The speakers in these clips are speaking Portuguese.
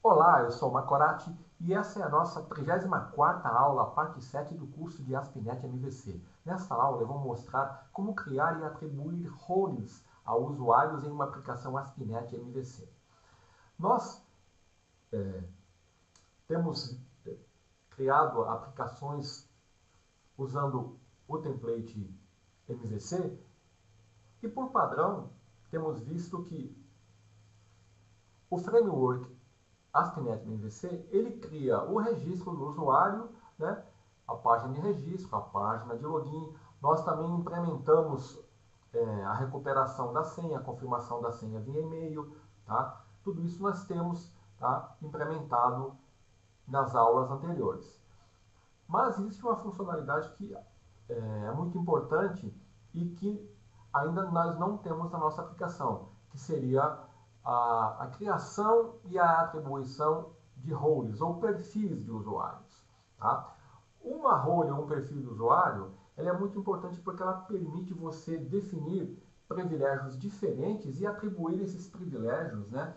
Olá, eu sou o Macorati e essa é a nossa 34ª aula, parte 7 do curso de ASP.NET MVC. Nesta aula eu vou mostrar como criar e atribuir roles a usuários em uma aplicação ASP.NET MVC. Nós temos criado aplicações usando o template MVC e por padrão temos visto que o framework ASP.NET MVC, ele cria o registro do usuário, né? A página de registro, a página de login. Nós também implementamos a recuperação da senha, a confirmação da senha via e-mail. Tá? Tudo isso nós temos, tá, implementado nas aulas anteriores. Mas existe uma funcionalidade que é muito importante e que ainda nós não temos na nossa aplicação, que seria a criação e a atribuição de roles ou perfis de usuários. Tá? Uma role ou um perfil de usuário, ela é muito importante porque ela permite você definir privilégios diferentes e atribuir esses privilégios, né,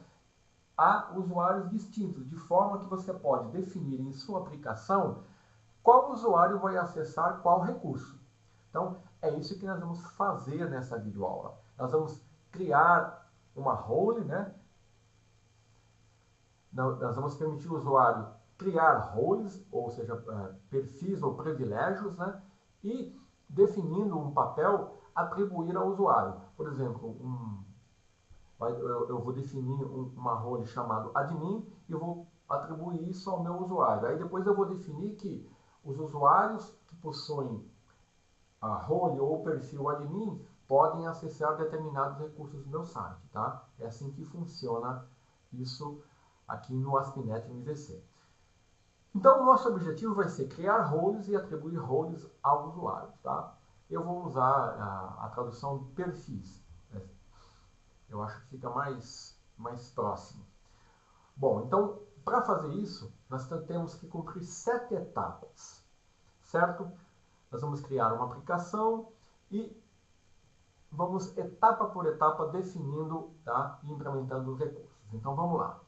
a usuários distintos, de forma que você pode definir em sua aplicação qual usuário vai acessar qual recurso. Então, é isso que nós vamos fazer nessa videoaula. Nós vamos criar uma role, né? Nós vamos permitir o usuário criar roles, ou seja, perfis ou privilégios, né? E definindo um papel, atribuir ao usuário. Por exemplo, eu vou definir uma role chamada admin e eu vou atribuir isso ao meu usuário. Aí depois eu vou definir que os usuários que possuem a role ou perfil admin podem acessar determinados recursos do meu site, tá? É assim que funciona isso aqui no ASP.NET MVC. Então, o nosso objetivo vai ser criar roles e atribuir roles ao usuário, tá? Eu vou usar a tradução perfis. Eu acho que fica mais próximo. Bom, então, para fazer isso, nós temos que cumprir 7 etapas, certo? Nós vamos criar uma aplicação e vamos etapa por etapa definindo, tá, e implementando os recursos. Então vamos lá.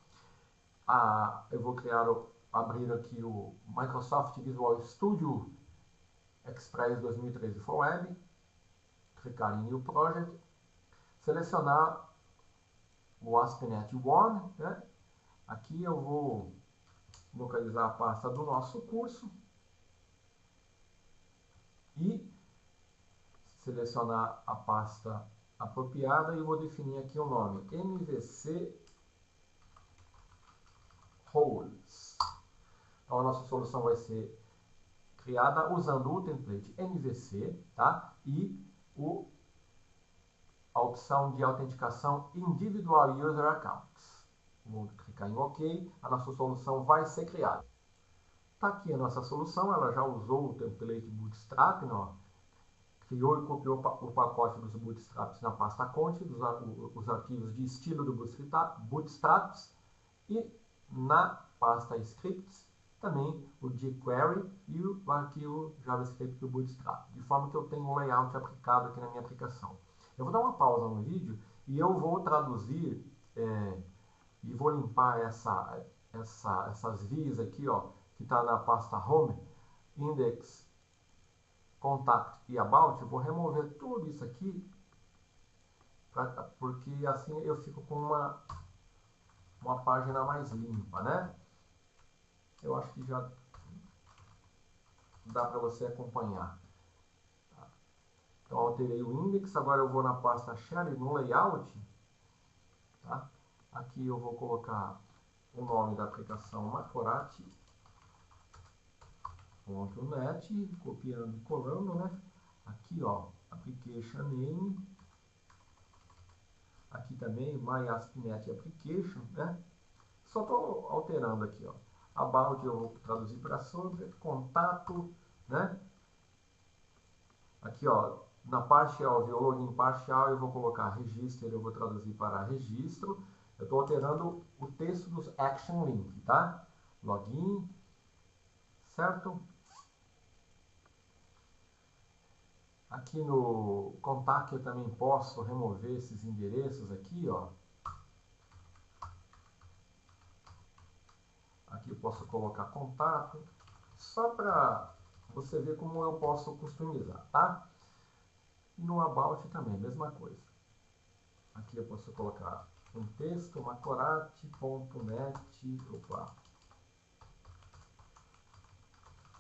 Eu vou abrir aqui o Microsoft Visual Studio Express 2013 for Web, clicar em New Project, selecionar o ASP.NET One, né? Aqui eu vou localizar a pasta do nosso curso e selecionar a pasta apropriada e vou definir aqui o nome MVC Roles. Então a nossa solução vai ser criada usando o template MVC, tá? E a opção de autenticação Individual User Accounts. Vou clicar em OK, a nossa solução vai ser criada. Está aqui a nossa solução, ela já usou o template Bootstrap, ó. Criou e copiou o pacote dos bootstraps na pasta content, os arquivos de estilo do bootstraps, e na pasta scripts também o jQuery e o arquivo JavaScript do bootstrap, de forma que eu tenho um layout aplicado aqui na minha aplicação. Eu vou dar uma pausa no vídeo e eu vou traduzir e vou limpar essas vias aqui, ó, que está na pasta Home, Index, Contact e About. Eu vou remover tudo isso aqui, porque assim eu fico com uma página mais limpa, né? Eu acho que já dá para você acompanhar. Então, alterei o index, agora eu vou na pasta Shell, no Layout. Tá? Aqui eu vou colocar o nome da aplicação Macorati.net, copiando e colando, né? Aqui, ó, Application Name. Aqui também, My ASP.NET Application, né? Só estou alterando aqui, ó. About eu vou traduzir para sobre, contato, né? Aqui, ó, na partial, o login partial, eu vou colocar register, eu vou traduzir para registro. Eu estou alterando o texto dos action link, tá? Login, certo? Aqui no contact eu também posso remover esses endereços aqui, ó. Aqui eu posso colocar contato, só para você ver como eu posso customizar, tá? E no About também, mesma coisa. Aqui eu posso colocar um texto, macorati.net, opa,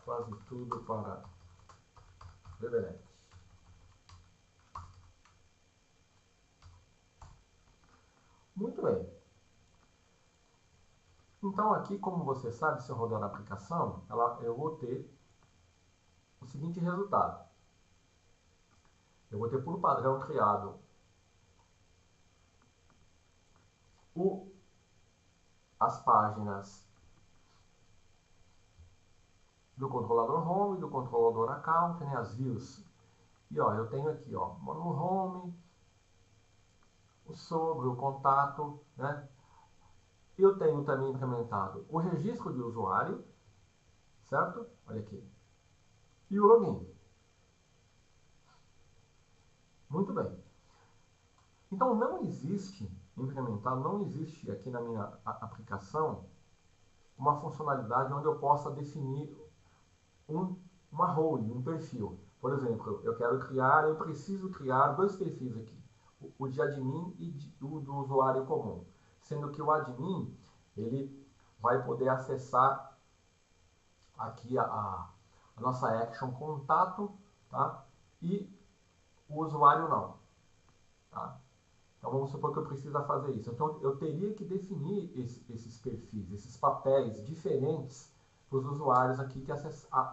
quase tudo para Beverete. Muito bem. Então aqui, como você sabe, se eu rodar a aplicação, eu vou ter o seguinte resultado. Eu vou ter por padrão criado as páginas do controlador Home, do controlador Account, né, as views. E ó, eu tenho aqui, ó, no Home, o sobre, o contato, né? Eu tenho também implementado o registro de usuário, certo? Olha aqui. E o login. Muito bem. Então não existe implementado, não existe aqui na minha aplicação uma funcionalidade onde eu possa definir uma role, um perfil. Por exemplo, eu preciso criar dois perfis aqui, o de admin e o do usuário comum. Sendo que o admin, ele vai poder acessar aqui a nossa action contato, tá? E o usuário não, tá? Então vamos supor que eu precisa fazer isso. Então eu teria que definir esses perfis, esses papéis diferentes para os usuários aqui que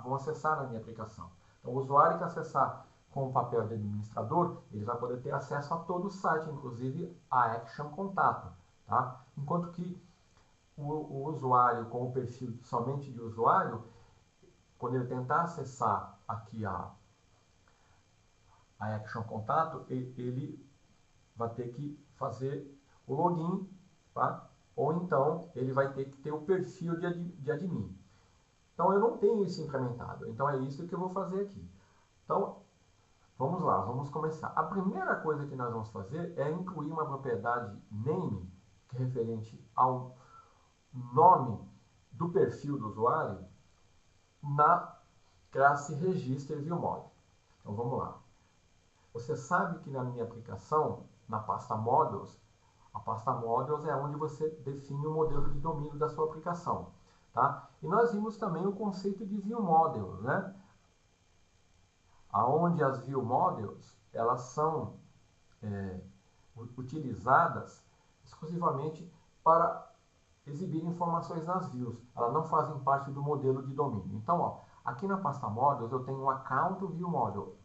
vão acessar a minha aplicação. Então o usuário que acessar com o papel de administrador, ele vai poder ter acesso a todo o site, inclusive a Action Contato. Tá? Enquanto que o usuário com o perfil somente de usuário, quando ele tentar acessar aqui a Action Contato, ele vai ter que fazer o login, tá? Ou então ele vai ter que ter o perfil de admin. Então eu não tenho isso implementado, então é isso que eu vou fazer aqui. Então vamos lá, vamos começar. A primeira coisa que nós vamos fazer é incluir uma propriedade name, que é referente ao nome do perfil do usuário, na classe Register ViewModel. Então vamos lá. Você sabe que na minha aplicação, na pasta Modules, a pasta Modules é onde você define o modelo de domínio da sua aplicação. Tá? E nós vimos também o conceito de ViewModels, né? Onde as ViewModels elas são utilizadas exclusivamente para exibir informações nas views. Elas não fazem parte do modelo de domínio. Então, ó, aqui na pasta Models eu tenho um Account ViewModel.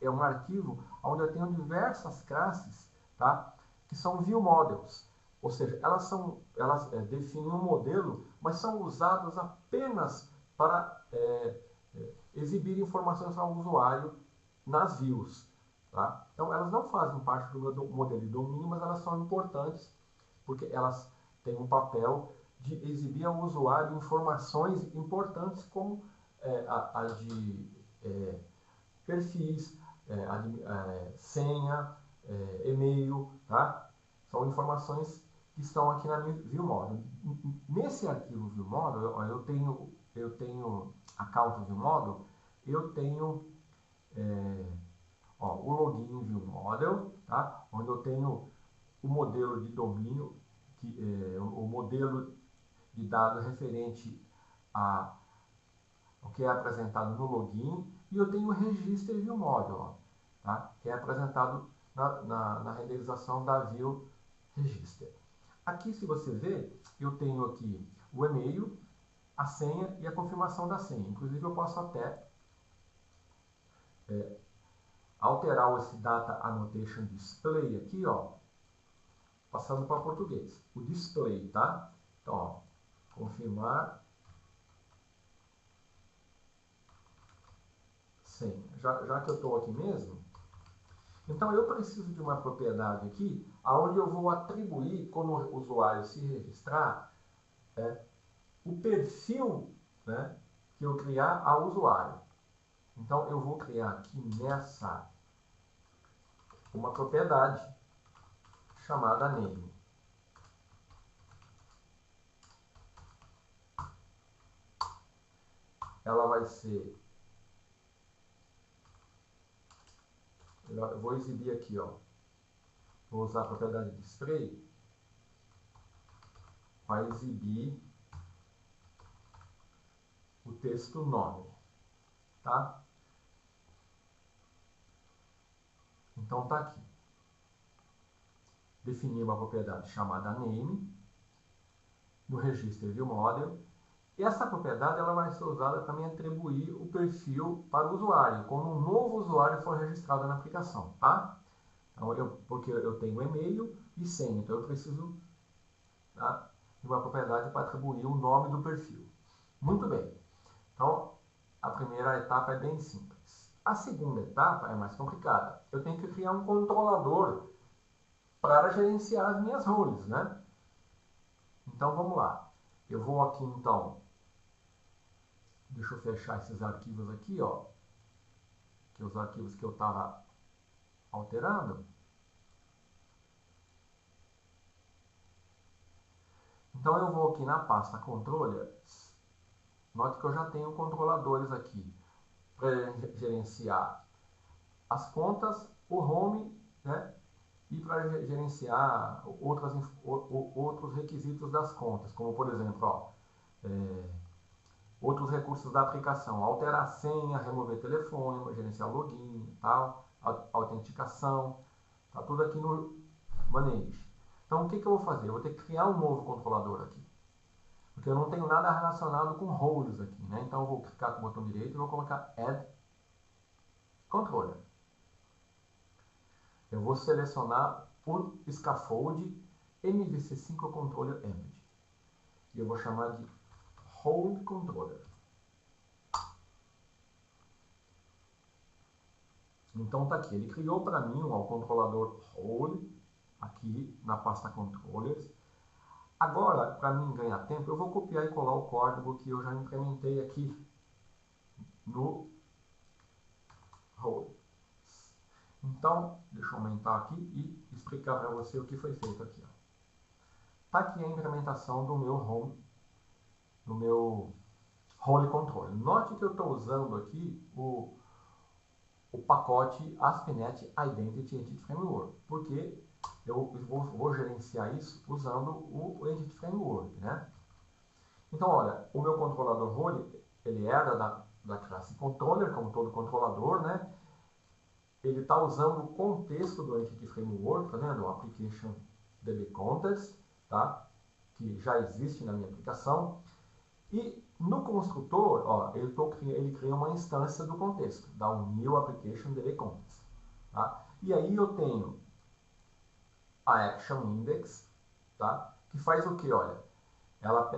É um arquivo onde eu tenho diversas classes, tá? Que são ViewModels. Ou seja, elas definem um modelo, mas são usadas apenas para exibir informações ao usuário nas views. Tá? Então, elas não fazem parte do meu modelo de domínio, mas elas são importantes porque elas têm um papel de exibir ao usuário informações importantes como a de perfis, senha, e-mail, tá? São informações que estão aqui na minha ViewModel. Nesse arquivo ViewModel, eu tenho account ViewModel, eu tenho o login ViewModel, tá? Onde eu tenho o modelo de domínio, o modelo de dado referente ao que é apresentado no login, e eu tenho o Register ViewModel, tá? Que é apresentado na renderização da View Register. Aqui, se você ver, eu tenho aqui o e-mail, a senha e a confirmação da senha. Inclusive, eu posso até alterar esse Data Annotation Display aqui, ó, passando para português. O display, tá? Então, ó, confirmar senha. Já que eu estou aqui mesmo, então eu preciso de uma propriedade aqui, onde eu vou atribuir, quando o usuário se registrar, o perfil, né, que eu criar ao usuário. Então eu vou criar aqui nessa uma propriedade chamada name. ela vai ser... Eu vou exibir aqui, ó. Vou usar a propriedade display para exibir o texto nome, tá? Então tá aqui. Defini uma propriedade chamada name no registro viewModel. E essa propriedade ela vai ser usada para me atribuir o perfil para o usuário, quando um novo usuário for registrado na aplicação, tá? Então, porque eu tenho e-mail e senha, então eu preciso, tá, de uma propriedade para atribuir o nome do perfil. Muito bem. Então, a primeira etapa é bem simples. A segunda etapa é mais complicada. Eu tenho que criar um controlador para gerenciar as minhas roles, né? Então, vamos lá. Eu vou aqui, então, deixa eu fechar esses arquivos aqui, ó, que é os arquivos que eu estava alterando. Então, eu vou aqui na pasta Controllers. Note que eu já tenho controladores aqui para gerenciar as contas, o home, né, e para gerenciar outros requisitos das contas, como, por exemplo, ó, outros recursos da aplicação, alterar a senha, remover telefone, gerenciar login, tal, autenticação, tá tudo aqui no Manage. Então, o que eu vou fazer? Eu vou ter que criar um novo controlador aqui, porque eu não tenho nada relacionado com roles aqui, né? Então, eu vou clicar com o botão direito e vou colocar Add Controller. Eu vou selecionar o scaffold MVC5 Controller Image. E eu vou chamar de Role Controller. Então tá aqui, ele criou para mim o controlador Role, aqui na pasta Controllers. Agora, para mim ganhar tempo, eu vou copiar e colar o código que eu já implementei aqui no Role. Então, deixa eu aumentar aqui e explicar para você o que foi feito aqui. Está aqui a implementação do meu Role Controller. Note que eu estou usando aqui o pacote ASP.NET Identity Entity Framework, porque eu vou gerenciar isso usando o Entity Framework, né? Então, olha, o meu controlador Role, ele era da classe Controller, como todo controlador, né? Ele está usando o contexto do Entity Framework, tá vendo? O Application DB Context, tá? Que já existe na minha aplicação. E no construtor, ó, ele cria uma instância do contexto, dá um New Application DB Context, tá? E aí eu tenho a Action Index, tá? Que faz o que? Olha, ela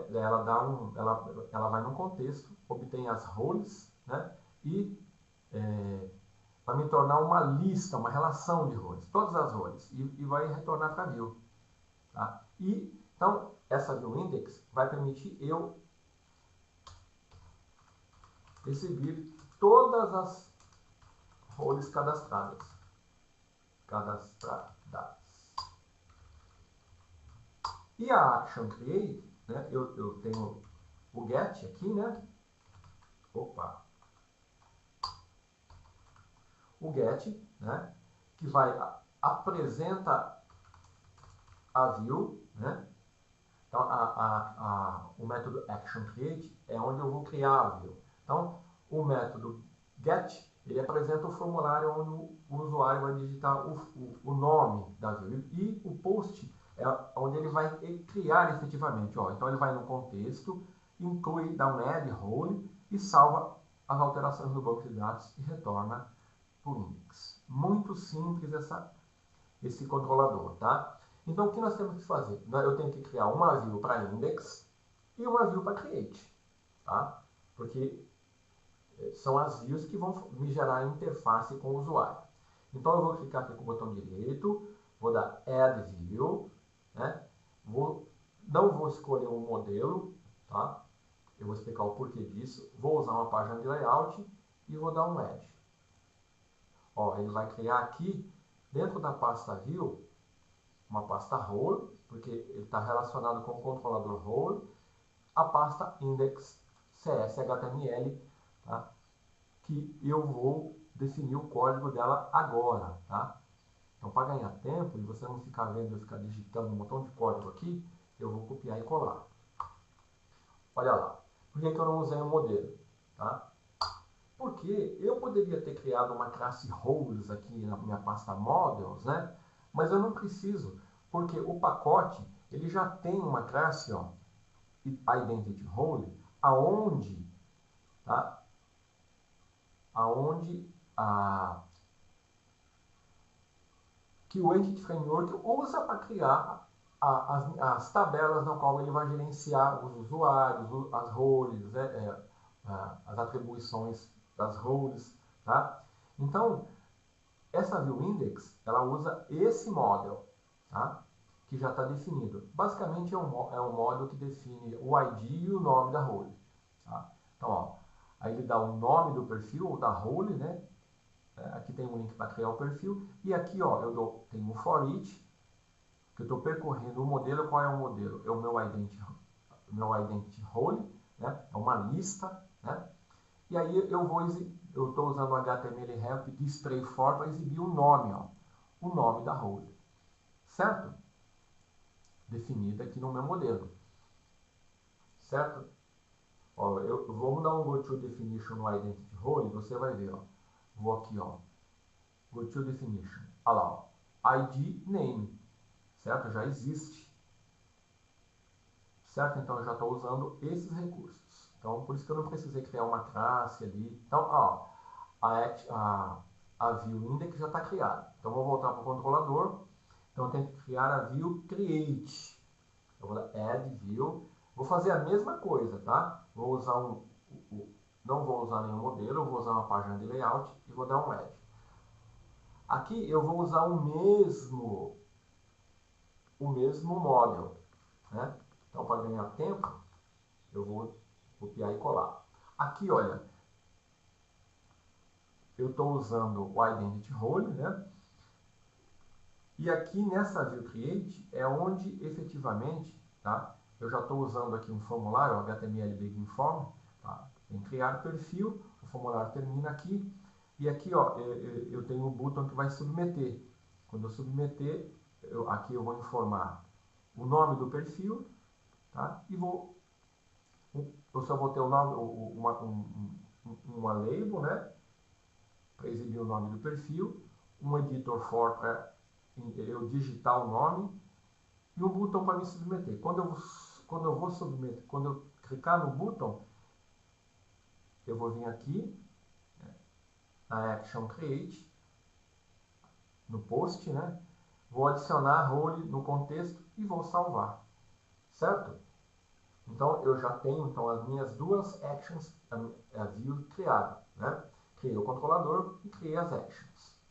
vai no contexto, obtém as roles, né? E vai me tornar uma lista, uma relação de roles, todas as roles, e vai retornar para a view, tá? E então essa view index vai permitir eu exibir todas as roles cadastradas. E a action create, né, eu tenho o get aqui, né? Opa! O get, né, que apresenta a view, né? Então, o método ActionCreate é onde eu vou criar a view. Então, o método get, ele apresenta o formulário onde o usuário vai digitar o nome da view. E o post é onde ele vai criar efetivamente. Ó. Então, ele vai no contexto, inclui, dá um add role e salva as alterações do banco de dados e retorna para o index. Muito simples esse controlador, tá? Então, o que nós temos que fazer? Eu tenho que criar uma view para index e uma view para create, tá? Porque são as views que vão me gerar a interface com o usuário. Então, eu vou clicar aqui com o botão direito, vou dar Add View, né? Não vou escolher um modelo, tá? Eu vou explicar o porquê disso. Vou usar uma página de layout e vou dar um Add. Ó, ele vai criar aqui, dentro da pasta View, uma pasta Role, porque ele está relacionado com o controlador Role, a pasta Index CS HTML tá? Que eu vou definir o código dela agora, tá? Então, para ganhar tempo e você não ficar vendo eu ficar digitando um montão de código aqui, eu vou copiar e colar. Olha lá. Por que eu não usei o modelo? Tá? Porque eu poderia ter criado uma classe roles aqui na minha pasta models, né? Mas eu não preciso, porque o pacote ele já tem uma classe, ó, identity role, aonde, tá? Aonde que o Entity Framework usa para criar as tabelas na qual ele vai gerenciar os usuários, as roles, as atribuições das roles, tá? Então, essa ViewIndex, ela usa esse model, tá? Que já está definido. Basicamente, é um model que define o ID e o nome da role. Tá? Então, ó, aí ele dá o nome do perfil, ou da role, né? Aqui tem um link para criar o perfil. E aqui, ó, tenho um for each, que eu estou percorrendo o modelo. Qual é o modelo? É o meu identity role, né? É uma lista, né? E aí eu estou usando o HTML help display for para exibir o nome, ó, o nome da role, certo? Definida aqui no meu modelo, certo? Ó, vamos dar um go to definition no identity role, você vai ver, ó. Vou aqui, ó, go to definition, olha lá, ó, ID name, certo? Já existe, certo? Então eu já estou usando esses recursos. Então por isso que eu não precisei criar uma classe ali. Então, ó, a view index já está criada. Então vou voltar para o controlador. Então eu tenho que criar a view create. Eu vou dar add view. Vou fazer a mesma coisa, tá? Vou usar não vou usar nenhum modelo, eu vou usar uma página de layout e vou dar um add. Aqui eu vou usar o mesmo model, né? Então para ganhar tempo, eu vou copiar e colar. Aqui, olha, eu estou usando o identity role, né? E aqui nessa view create é onde efetivamente, tá? Eu já estou usando aqui um formulário, o HTML Begin Form, tá? Em criar perfil, o formulário termina aqui. E aqui, ó, eu tenho um botão que vai submeter. Quando eu submeter, aqui eu vou informar o nome do perfil, tá? E eu só vou ter o nome, uma label, né? Para exibir o nome do perfil, um editor for para eu digitar o nome e um botão para me submeter. Quando eu vou submeter, quando eu clicar no botão, eu vou vir aqui, né, na Action Create, no post, né? Vou adicionar role no contexto e vou salvar, certo? Então eu já tenho então as minhas duas actions, a view criada, né? Criei o controlador e criei as actions.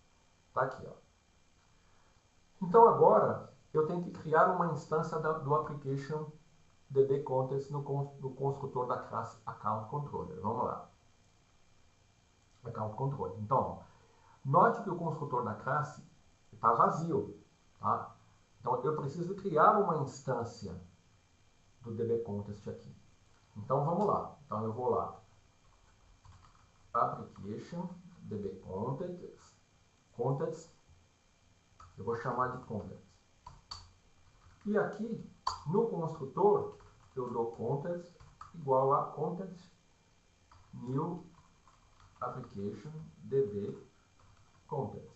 Tá aqui, ó. Então agora eu tenho que criar uma instância do application DBContents no construtor da classe AccountController. Vamos lá. AccountController. Então, ó, note que o construtor da classe está vazio. Tá? Então eu preciso criar uma instância do DBContest aqui. Então vamos lá. Então eu vou lá. Application DBContents. Eu vou chamar de contents. E aqui, no construtor, eu dou contents igual a contents new application db contents.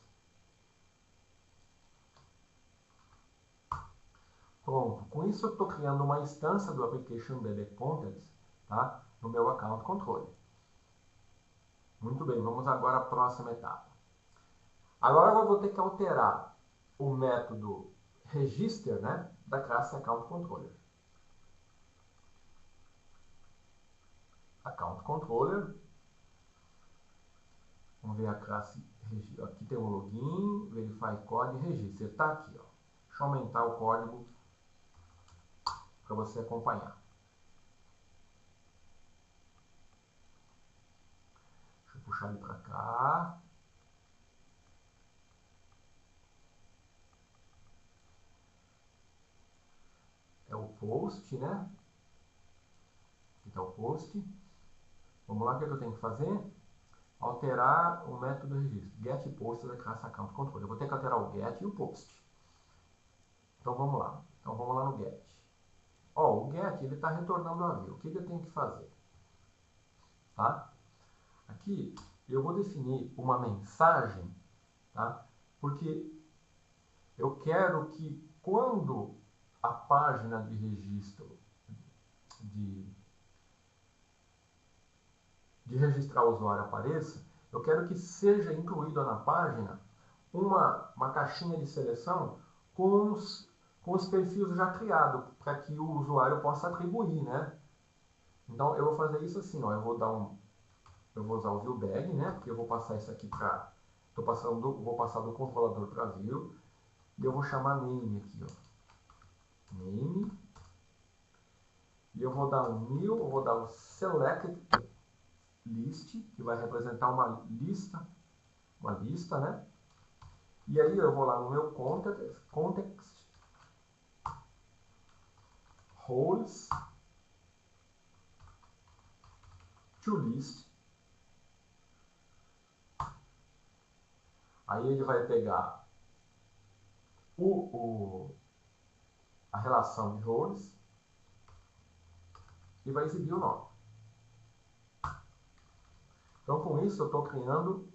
Pronto. Com isso, eu estou criando uma instância do application db contents, tá? No meu account controller. Muito bem, vamos agora à próxima etapa. Agora eu vou ter que alterar o método register, né, da classe account controller. Account controller. Vamos ver a classe. Aqui tem o login, verify code e register. Está aqui, ó. Deixa eu aumentar o código para você acompanhar. Deixa eu puxar ele para cá. É o post, né? Aqui está o post. Vamos lá, o que eu tenho que fazer? Alterar o método do registro. Get post da classe account control. Eu vou ter que alterar o get e o post. Então vamos lá. Então vamos lá no get. Ó, o get ele está retornando a view. O que eu tenho que fazer? Tá? Aqui eu vou definir uma mensagem, tá? Porque eu quero que quando a página de registro de registrar o usuário apareça, eu quero que seja incluída na página uma caixinha de seleção com os perfis já criados, para que o usuário possa atribuir, né? Então eu vou fazer isso assim, ó, eu vou usar o viewBag, né? Porque eu vou passar isso aqui para, vou passar do controlador para view, e eu vou chamar name aqui, ó, name, e eu vou dar um new, eu vou dar o select list, que vai representar uma lista, né? E aí eu vou lá no meu context roles to list. Aí ele vai pegar a relação de roles e vai exibir o nome. Então com isso eu estou criando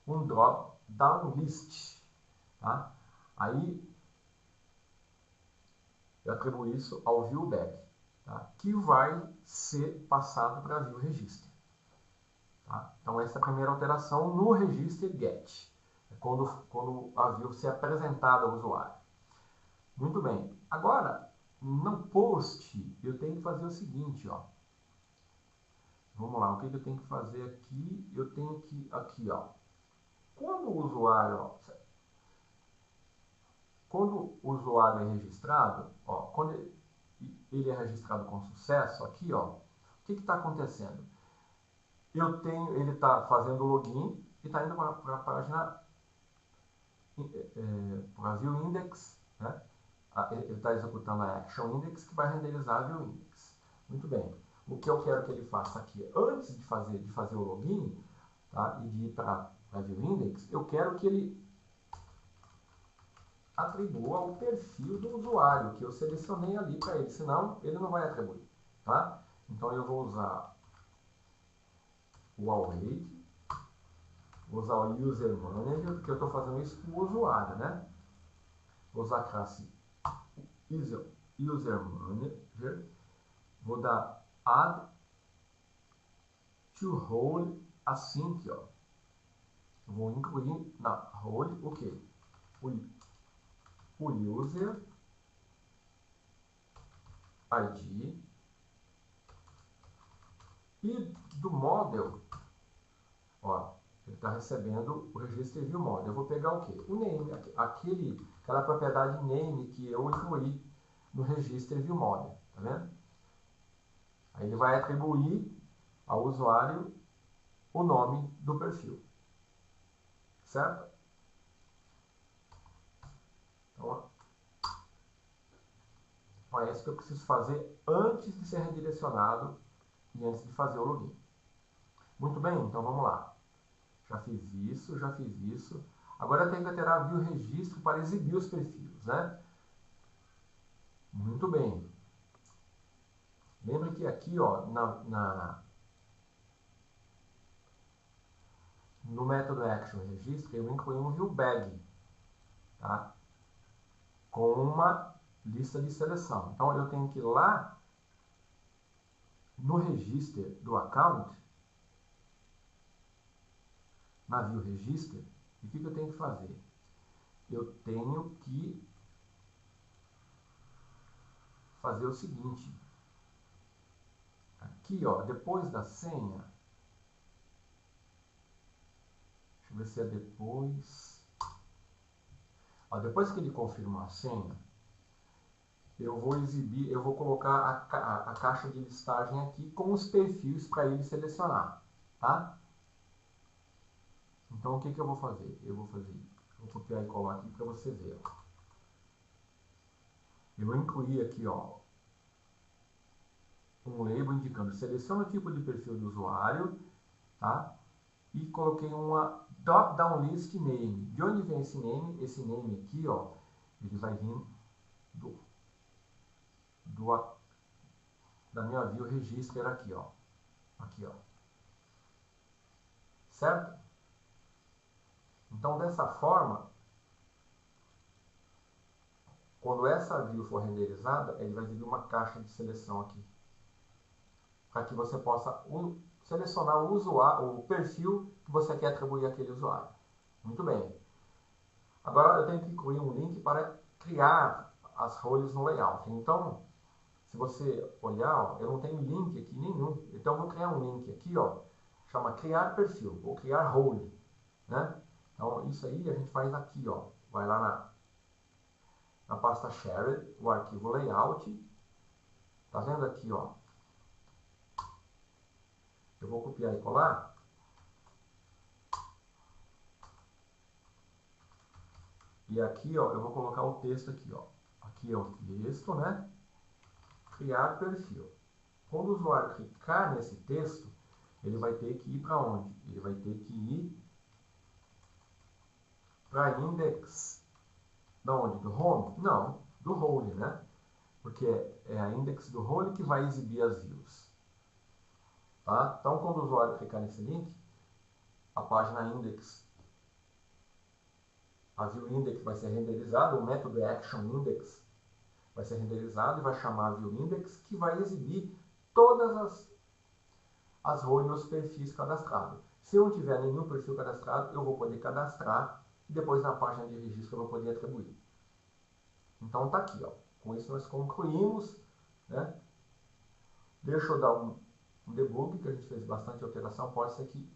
um drop down list, tá? Aí eu atribuo isso ao viewBag, tá? Que vai ser passado para view register. Tá? Então essa é a primeira alteração no register get, quando a view ser apresentada ao usuário. Muito bem. Agora no post eu tenho que fazer o seguinte, ó. Vamos lá, o que eu tenho que fazer aqui? Eu tenho que aqui, ó. Quando o usuário é registrado, ó, quando ele é registrado com sucesso, aqui, ó, o que está acontecendo? Ele está fazendo o login e está indo para a página, para a view index, né? Ele está executando a action index que vai renderizar a view index. Muito bem. O que eu quero que ele faça aqui, antes de fazer o login, tá, e de ir para a view index, eu quero que ele atribua o perfil do usuário que eu selecionei ali para ele, senão ele não vai atribuir, tá? Então eu vou usar o await, vou usar o user manager, porque eu estou fazendo isso com o usuário, né? Vou usar a classe user manager, vou dar add to role async, ó. Vou incluir na role o quê? O user ID e do model, ó, ele está recebendo o registro view model. Eu vou pegar o quê? O name, aquela propriedade name que eu incluí no registro view model, tá vendo? Aí ele vai atribuir ao usuário o nome do perfil, certo? Então é isso que eu preciso fazer antes de ser redirecionado e antes de fazer o login. Muito bem, então vamos lá. Já fiz isso. Agora eu tenho que alterar a view registro para exibir os perfis, né? Muito bem. Lembre que aqui, ó, no método action registro, eu incluí um viewBag, tá? Com uma lista de seleção. Então eu tenho que ir lá no register do account, na view register, e o que eu tenho que fazer? Eu tenho que fazer o seguinte. Aqui, ó, depois da senha, deixa eu ver se é depois. Ó, depois que ele confirma a senha, eu vou colocar a caixa de listagem aqui com os perfis para ele selecionar, tá? Então, o que eu vou fazer? Eu vou copiar e colar aqui para você ver. Ó. Eu incluí aqui, ó, um label indicando seleciona o tipo de perfil do usuário, tá? E coloquei uma drop-down list name. De onde vem esse name? Esse name aqui, ó, ele vai vir da minha view register aqui, ó. Aqui, ó. Certo? Então, dessa forma, quando essa view for renderizada, ele vai exibir uma caixa de seleção aqui. Para que você possa selecionar o usuário, o perfil que você quer atribuir àquele usuário. Muito bem. Agora eu tenho que incluir um link para criar as roles no layout. Então, se você olhar, ó, eu não tenho link aqui nenhum. Então, eu vou criar um link aqui, ó, chama criar perfil, ou criar role, né? Então, isso aí a gente faz aqui, ó. Vai lá na pasta shared, o arquivo layout. Tá vendo aqui, ó? Eu vou copiar e colar. E aqui, ó, eu vou colocar o texto aqui, ó. Aqui é o texto, né? Criar perfil. Quando o usuário clicar nesse texto, ele vai ter que ir para onde? Ele vai ter que ir para index. Da onde? Do home? Não, do role, né? Porque é a index do role que vai exibir as views. Tá? Então, quando o usuário clicar nesse link, a página index, a view index vai ser renderizada, o método action index vai ser renderizado e vai chamar a view index, que vai exibir todas as roles e os perfis cadastrados. Se eu não tiver nenhum perfil cadastrado, eu vou poder cadastrar e depois na página de registro eu vou poder atribuir. Então tá aqui, ó. Com isso nós concluímos, né? Deixa eu dar um debug, que a gente fez bastante alteração, pode ser que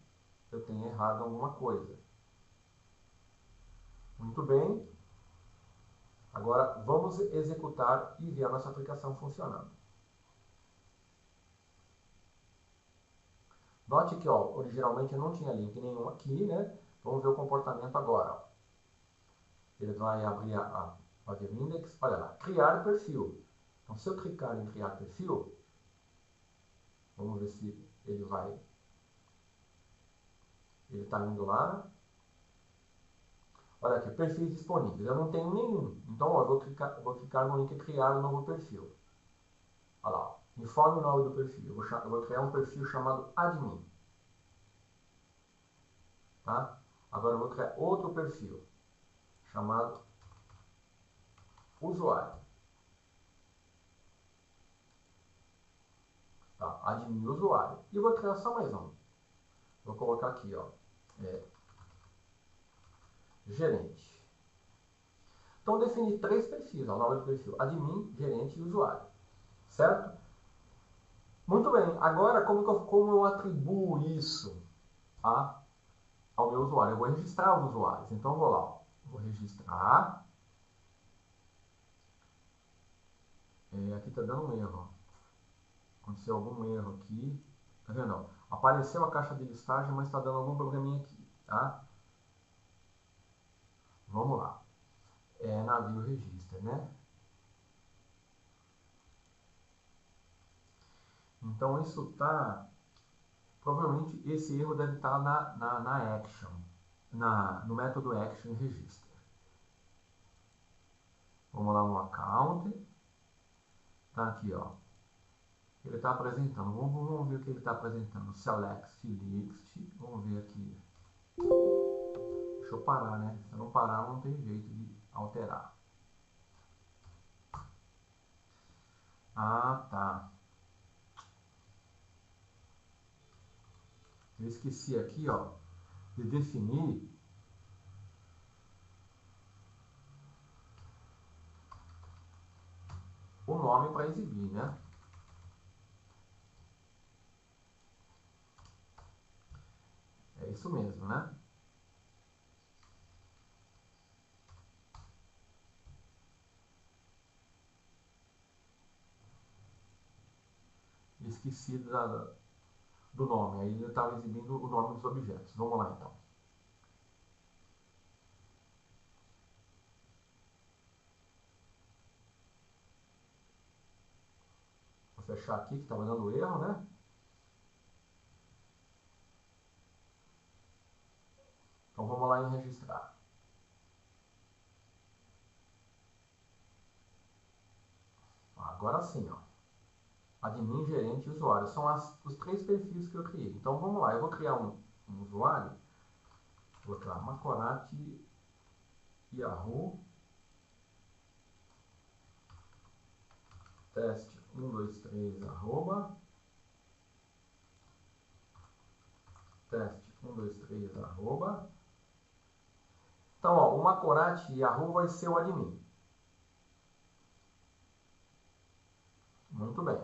eu tenha errado alguma coisa. Muito bem. Agora vamos executar e ver a nossa aplicação funcionando. Note que, ó, originalmente eu não tinha link nenhum aqui, né? Vamos ver o comportamento agora. Ó. Ele vai abrir a view index, olha lá, criar perfil. Então, se eu clicar em criar perfil, vamos ver se ele vai. Ele está indo lá. Olha aqui, perfis disponíveis. Eu não tenho nenhum. Então, ó, eu vou clicar no link criar um novo perfil. Olha lá, informe o nome do perfil. Eu vou criar um perfil chamado admin. Tá? Agora eu vou criar outro perfil chamado usuário. Tá? Admin usuário. E vou criar só mais um. Vou colocar aqui, ó, gerente. Então, defini três perfis, ó, o nome do perfil, admin, gerente e usuário. Certo? Muito bem. Agora, como eu atribuo isso ao meu usuário? Eu vou registrar os usuários. Então, eu vou lá, ó, vou registrar. Aqui está dando um erro. Ó. Aconteceu algum erro aqui. Tá vendo? Apareceu a caixa de listagem, mas está dando algum probleminha aqui. Tá? Vamos lá. Navio register, né? Então, isso tá... Provavelmente, esse erro deve estar na action. No método action register. Vamos lá no account. Tá aqui, ó. Ele está apresentando. Vamos ver o que ele está apresentando. Select list. Vamos ver aqui. Deixa eu parar, né? Se eu não parar, não tem jeito de alterar. Ah, tá. Eu esqueci aqui, ó, de definir o nome para exibir, né? É isso mesmo, né? Esqueci do nome. Aí ele estava exibindo o nome dos objetos. Vamos lá, então. fechar aqui que estava dando erro, né? Então vamos lá em registrar. Agora sim, ó. Admin, gerente e usuário. São os 3 perfis que eu criei. Então vamos lá, eu vou criar um usuário. Vou colocar Macorati Yahoo teste 123 arroba teste 123 arroba. Então, ó, o Macorati Yahoo vai ser o admin. Muito bem.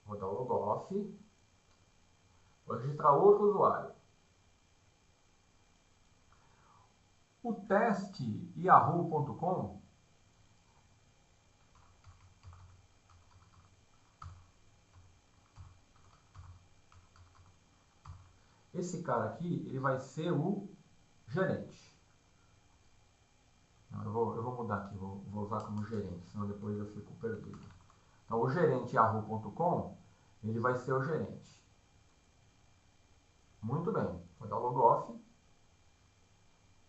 Vou dar o logoff. Vou registrar outro usuário. O teste yahoo.com esse cara aqui, ele vai ser o gerente. Eu vou mudar aqui, vou usar como gerente, senão depois eu fico perdido. Então, o gerente yahoo.com, ele vai ser o gerente. Muito bem, vou dar o logoff.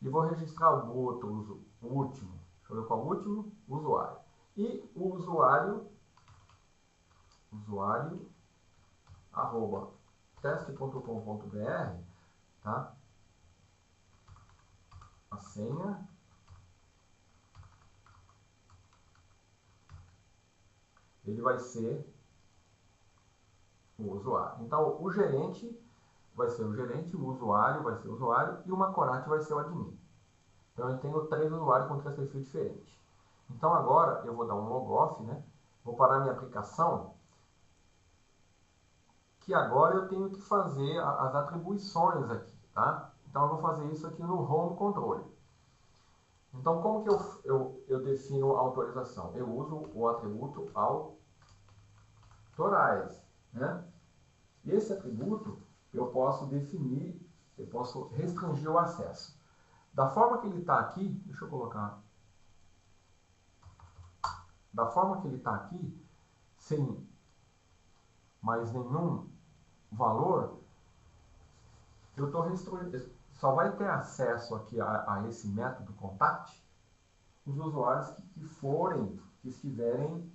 E vou registrar o último. Deixa eu ver qual é o último. Usuário. E o usuário arroba teste.com.br, tá? A senha. Ele vai ser o usuário. Então, o gerente vai ser o gerente, o usuário vai ser o usuário e o Macorati vai ser o admin. Então, eu tenho 3 usuários com 3 perfis diferentes. Então, agora eu vou dar um logoff, né? Vou parar minha aplicação, que agora eu tenho que fazer as atribuições aqui, tá? Então, eu vou fazer isso aqui no Home Control. Então, como que eu defino a autorização? Eu uso o atributo authorize, né? E esse atributo eu posso definir, eu posso restringir o acesso. Da forma que ele está aqui, deixa eu colocar. Da forma que ele está aqui, sem mais nenhum valor, eu estou restringindo. Só vai ter acesso aqui a esse método contact os usuários que estiverem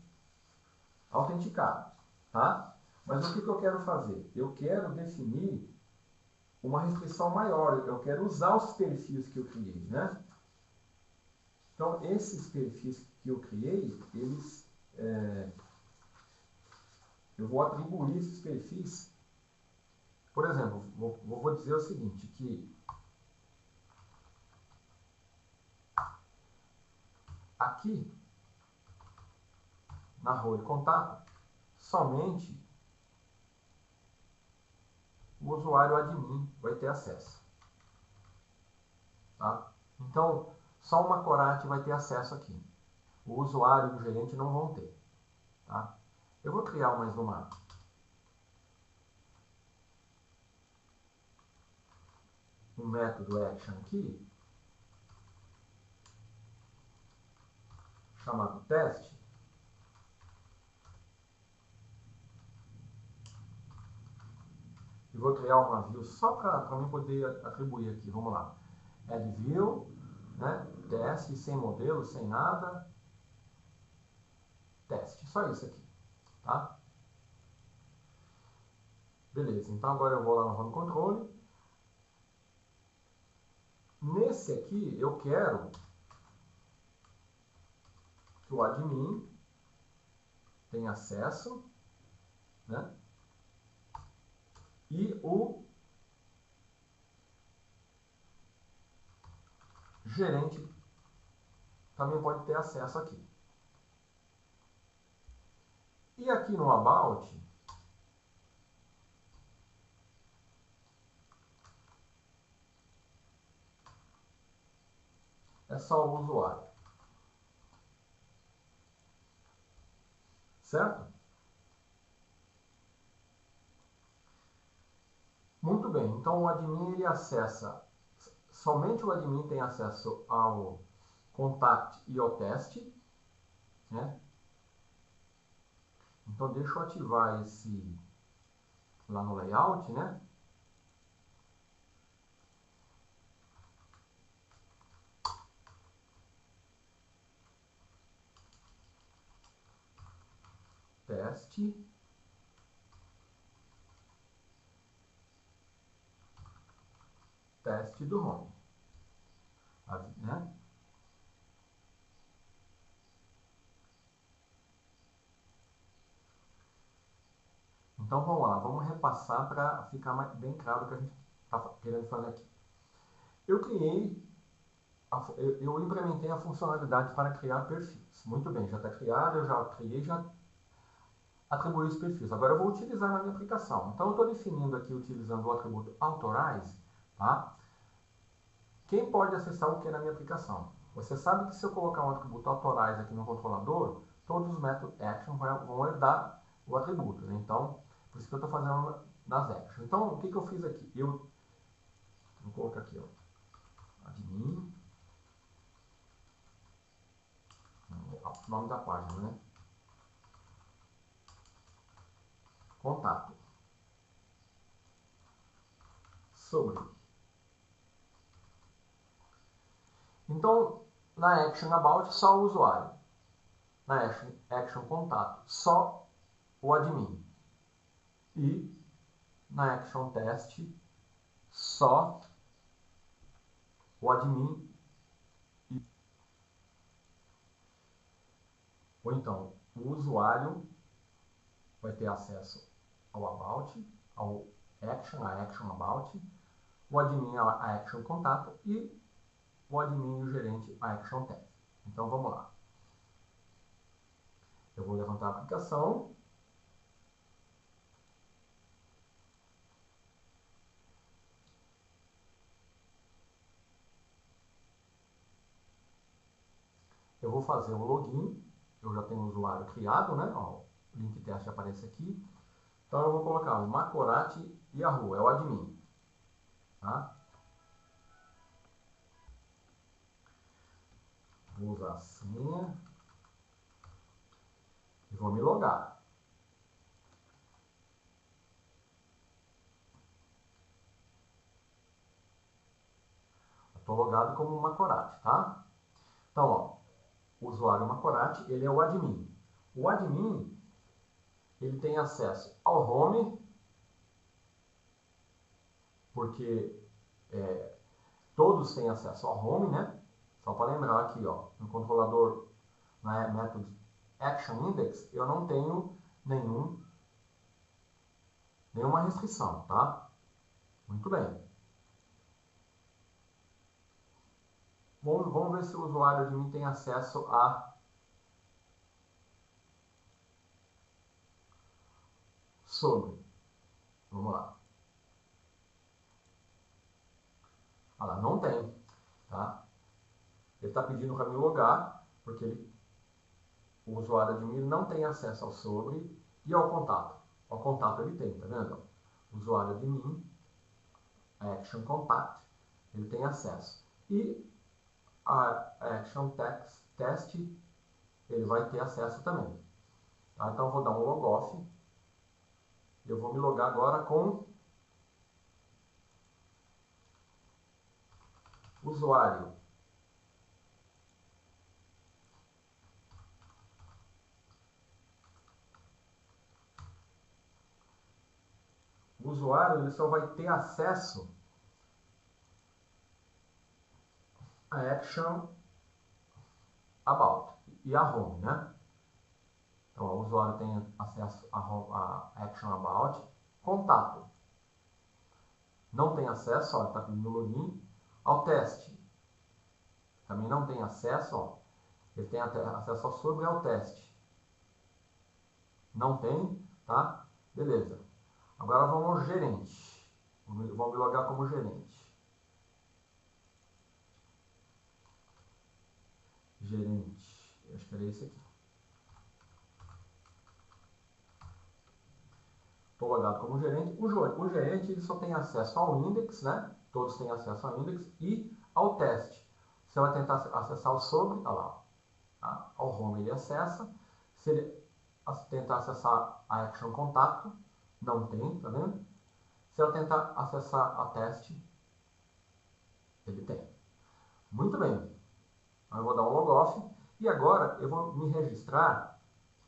autenticados, tá? Mas o que eu quero fazer? Eu quero definir uma restrição maior. Eu quero usar os perfis que eu criei, né? Então, esses perfis que eu criei, eles... eu vou atribuir esses perfis. Por exemplo, vou dizer o seguinte, que aqui, na role contato, somente o usuário admin vai ter acesso. Tá? Então, só o Macorati vai ter acesso aqui. O usuário e o gerente não vão ter. Tá? Eu vou criar mais um método action aqui, chamado teste. E vou criar uma view só para mim poder atribuir aqui. Vamos lá. Add view, né? Teste, sem modelo, sem nada. Teste, só isso aqui. Tá? Beleza, então agora eu vou lá no Home Control. Nesse aqui, eu quero que o admin tenha acesso, né? E o gerente também pode ter acesso aqui. E aqui no About, é só o usuário. Certo? Muito bem, então o admin ele acessa, somente o admin tem acesso ao contact e ao teste, né? Então, deixa eu ativar esse lá no layout, né? Teste. Teste do home. Né? Então vamos lá, vamos repassar para ficar bem claro o que a gente está querendo fazer aqui. Eu implementei a funcionalidade para criar perfis. Muito bem, já está criado, eu já criei, já atribuí os perfis. Agora eu vou utilizar na minha aplicação. Então eu estou definindo aqui, utilizando o atributo authorize, tá? Quem pode acessar o que na minha aplicação? Você sabe que se eu colocar um atributo authorize aqui no controlador, todos os métodos action vão herdar o atributo, né? Então, por isso que eu estou fazendo nas actions. Então, o que eu fiz aqui? Vou colocar aqui, ó, admin, o nome da página, né? Contato. Sobre. Então, na action about, só o usuário. Na action contato, só o admin. E na action test, só o admin. Ou então, o usuário vai ter acesso ao about, ao action, a action about, o admin a action contato e o admin e o gerente a action test. Então vamos lá. Eu vou levantar a aplicação. Eu vou fazer o login. Eu já tenho o usuário criado, né? Ó, o link teste aparece aqui. Então eu vou colocar o Macorati Yahoo, é o admin. Tá? Vou usar a senha e vou me logar. Estou logado como Macorati, tá? Então, ó, o usuário Macorati, ele é o admin. O admin, ele tem acesso ao home, porque todos têm acesso ao home, né? Só para lembrar aqui, ó, no controlador, né, método action index, eu não tenho nenhuma restrição, tá? Muito bem. Vamos ver se o usuário admin tem acesso a sobre. Vamos lá. Ah lá, não tem, tá? Ele está pedindo para me logar, porque o usuário admin não tem acesso ao sobre e ao contato. Ao contato ele tem, tá vendo? O usuário admin, action contact, ele tem acesso. E a action test, ele vai ter acesso também. Tá? Então eu vou dar um logoff. Eu vou me logar agora com usuário. O usuário ele só vai ter acesso a action about e a home, né? Então, o usuário tem acesso a action about, contato. Não tem acesso, ó, está pedindo login, ao teste. Também não tem acesso, ó, ele tem acesso ao sobre e ao teste. Não tem, tá? Beleza. Agora vamos ao gerente. Vamos me logar como gerente. Gerente. Acho que era esse aqui. Estou logado como gerente. O gerente ele só tem acesso ao index, né? Todos têm acesso ao index e ao teste. Você vai tentar acessar o sobre, tá lá. Tá? Ao home ele acessa. Se ele tentar acessar a action contato, não tem, tá vendo? Se ela tentar acessar a teste, ele tem. Muito bem. Eu vou dar um logoff e agora eu vou me registrar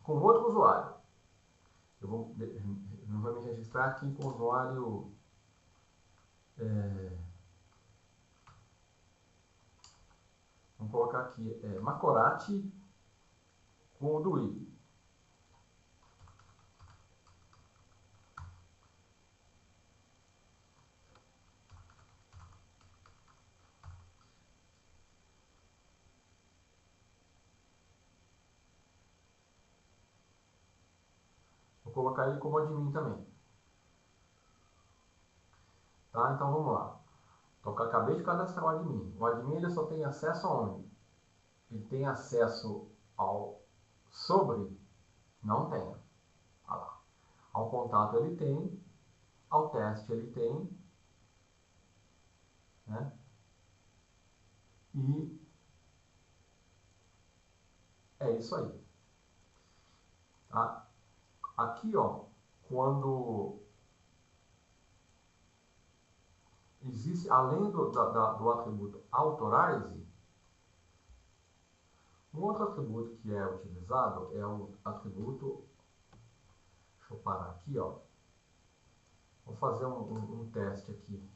com outro usuário. Eu vou me registrar aqui com o usuário vamos colocar aqui Macorati com o Duí. Vou colocar ele como admin também. Tá? Então vamos lá. Então, eu acabei de cadastrar o admin. O admin ele só tem acesso aonde? Ele tem acesso ao sobre? Não tem. Olha lá. Ao contato ele tem, ao teste ele tem, né? E é isso aí. Tá? Aqui, ó, quando existe, além do atributo authorize, um outro atributo que é utilizado é o atributo, deixa eu parar aqui, ó. Vou fazer um teste aqui.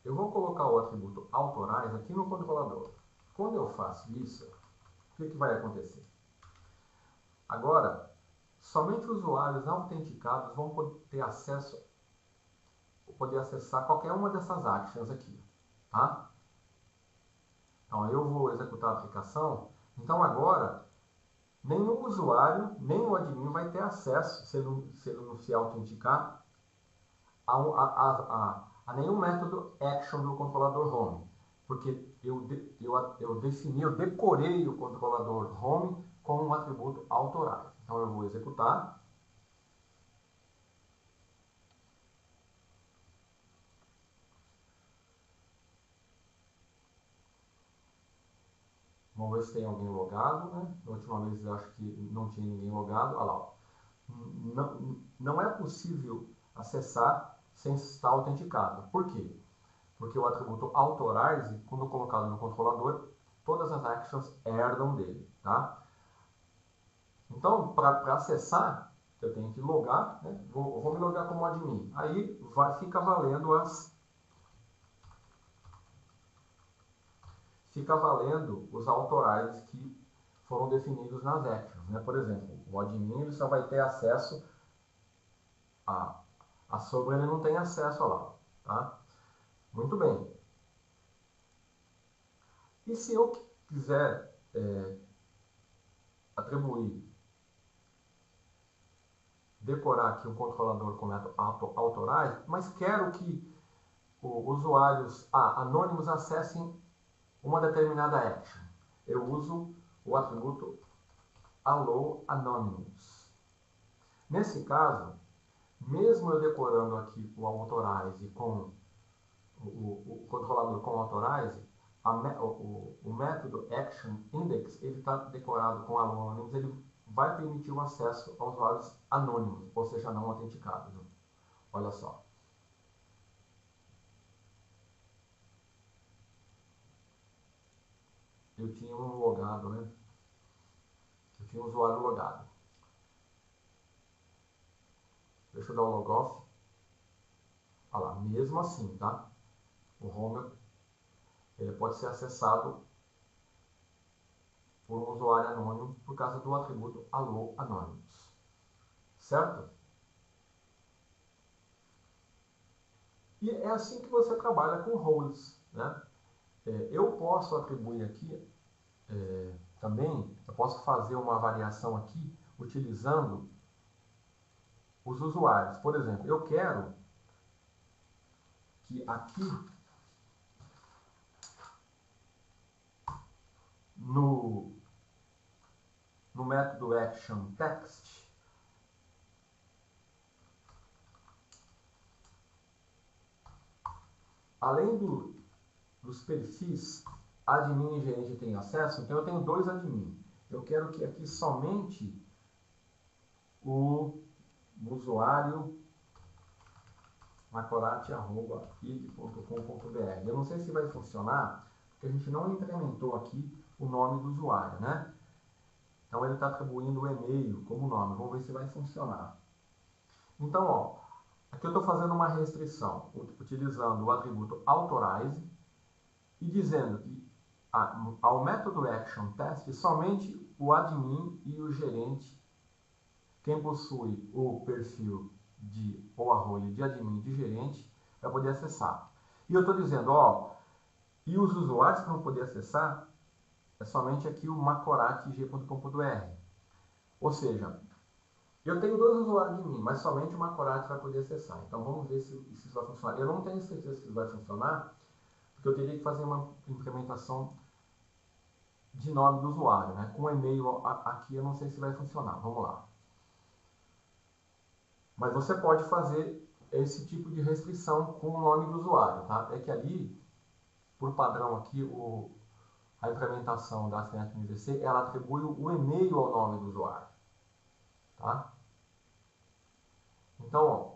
Eu vou colocar o atributo authorize aqui no controlador. Quando eu faço isso, o que vai acontecer? Agora, somente usuários autenticados vão poder acessar qualquer uma dessas actions aqui, tá? Então, eu vou executar a aplicação. Então, agora, nenhum usuário, nem o admin vai ter acesso, se ele não se autenticar, a nenhum método action do controlador home. Porque eu decorei o controlador home com um atributo authorize. Então, eu vou executar. Vamos ver se tem alguém logado, né? Na última vez eu acho que não tinha ninguém logado. Olha lá, ó. Não é possível acessar sem estar autenticado. Por quê? Porque o atributo authorize, quando colocado no controlador, todas as actions herdam dele, tá? Então, para acessar, eu tenho que logar, né? Vou me logar como admin. Aí fica valendo os authorizes que foram definidos nas actions, né? Por exemplo, o admin ele só vai ter acesso a sobre, ele não tem acesso lá, tá? Muito bem. E se eu quiser decorar aqui um controlador com método authorize, mas quero que usuários anônimos acessem uma determinada action. Eu uso o atributo allow anonymous. Nesse caso, mesmo eu decorando aqui o authorize com o controlador com authorize, o método action index ele está decorado com allow anonymous, ele vai permitir o acesso a usuários anônimos, ou seja, não autenticados. Olha só. Eu tinha um logado, né? Eu tinha um usuário logado. Deixa eu dar o logoff. Olha lá, mesmo assim, tá? O home ele pode ser acessado por um usuário anônimo por causa do atributo allow anonymous. Certo? E é assim que você trabalha com roles, né? Eu posso atribuir aqui também, eu posso fazer uma variação aqui utilizando os usuários. Por exemplo, eu quero que aqui no método action text além dos perfis admin e gerente têm acesso, então eu tenho dois admin. Eu quero que aqui somente o usuário macorati@ig.com.br. Eu não sei se vai funcionar, porque a gente não incrementou aqui o nome do usuário, né? Então ele está atribuindo o e-mail como nome. Vamos ver se vai funcionar. Então, ó, aqui eu estou fazendo uma restrição, utilizando o atributo authorize e dizendo que ao método action test somente o admin e o gerente, quem possui o perfil ou a role de admin e de gerente, vai poder acessar. E eu estou dizendo, ó, e os usuários que vão poder acessar é somente aqui o macorati.g.com.br. Ou seja, eu tenho dois usuários de mim, mas somente o Macorati vai poder acessar. Então vamos ver se isso vai funcionar. Eu não tenho certeza se isso vai funcionar, porque eu teria que fazer uma implementação de nome do usuário, né? Com e-mail aqui eu não sei se vai funcionar. Vamos lá. Mas você pode fazer esse tipo de restrição com o nome do usuário, tá? É que ali, por padrão aqui, a implementação da ASP.NET MVC, ela atribui o e-mail ao nome do usuário, tá? Então, ó,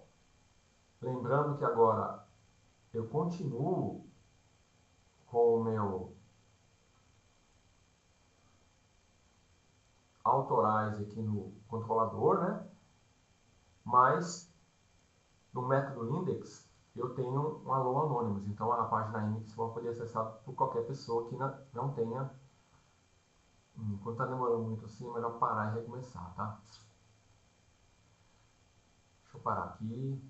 lembrando que agora eu continuo com o meu authorize aqui no controlador, né? Mas no método index eu tenho um allow anonymous, então a página index vai poder acessar por qualquer pessoa que não tenha. Enquanto está demorando muito assim, é melhor parar e recomeçar, tá? Deixa eu parar aqui,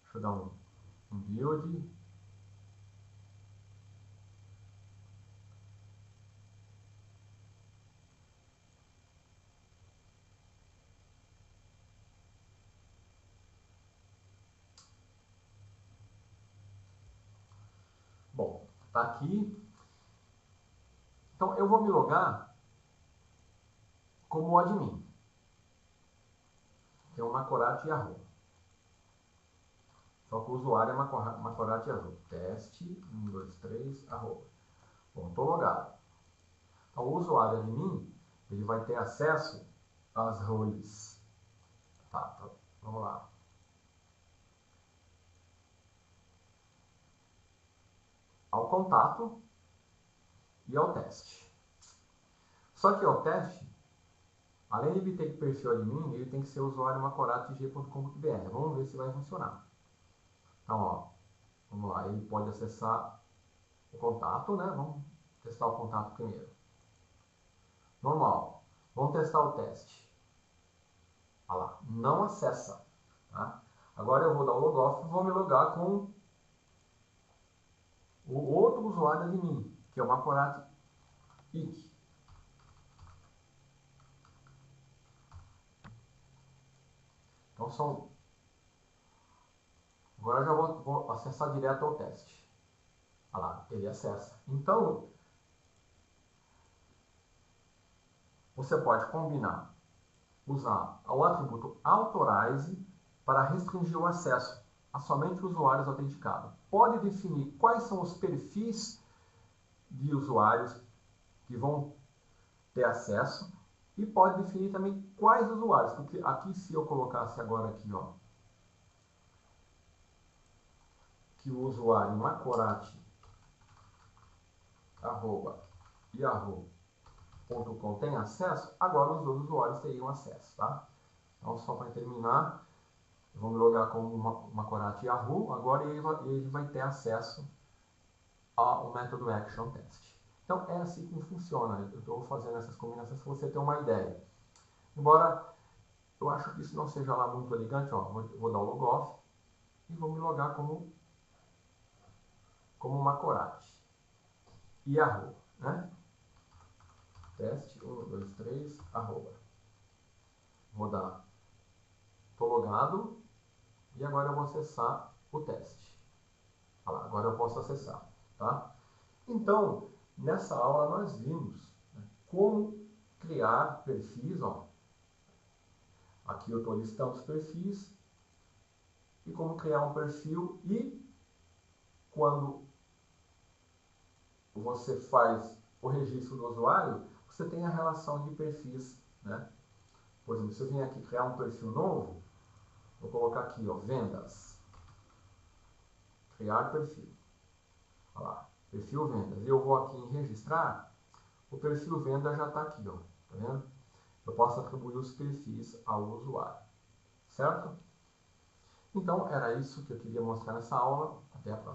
deixa eu dar um build. Bom, tá aqui. Então eu vou me logar como admin, que é o Macorati Yahoo. Só que o usuário é Macorati Yahoo. Teste 1, 2, 3, arroba. Bom, estou logado. Então o usuário admin, ele vai ter acesso às roles. Tá, vamos lá. Ao contato e ao teste. Só que ao teste, além de ele ter perfil admin, ele tem que ser usuário macorati.g.com.br. Vamos ver se vai funcionar. Então, ó, vamos lá, ele pode acessar o contato, né? Vamos testar o contato primeiro. Normal. Vamos testar o teste. Olha lá, não acessa. Tá? Agora eu vou dar o logoff e vou me logar com o outro usuário admin, que é o Macorati IC. Então são. Agora eu já vou acessar direto ao teste. Olha lá, ele acessa. Então, você pode combinar, usar o atributo authorize para restringir o acesso a somente usuários autenticados. Pode definir quais são os perfis de usuários que vão ter acesso e pode definir também quais usuários, porque aqui se eu colocasse agora aqui, ó, que o usuário macorati@yahoo.com tem acesso, agora os outros usuários teriam acesso, tá? Então só para terminar, eu vou me logar como Macorati Yahoo, agora ele vai ter acesso ao método Action Test. Então é assim que funciona. Eu estou fazendo essas combinações para você ter uma ideia. Embora eu acho que isso não seja lá muito elegante, ó, vou dar o logoff e vou me logar como Macorati Yahoo, né? Teste 1, 2, 3, arroba. Vou dar, estou logado e agora eu vou acessar o teste. Olha lá, agora eu posso acessar, tá? Então, nessa aula nós vimos, né, como criar perfis, ó. Aqui eu estou listando os perfis e como criar um perfil. E quando você faz o registro do usuário, você tem a relação de perfis, né? Por exemplo, se eu vim aqui criar um perfil novo, vou colocar aqui, ó, vendas. Criar perfil. Olha lá, perfil vendas. E eu vou aqui em registrar, o perfil venda já está aqui, ó, tá vendo? Eu posso atribuir os perfis ao usuário, certo? Então, era isso que eu queria mostrar nessa aula. Até a próxima.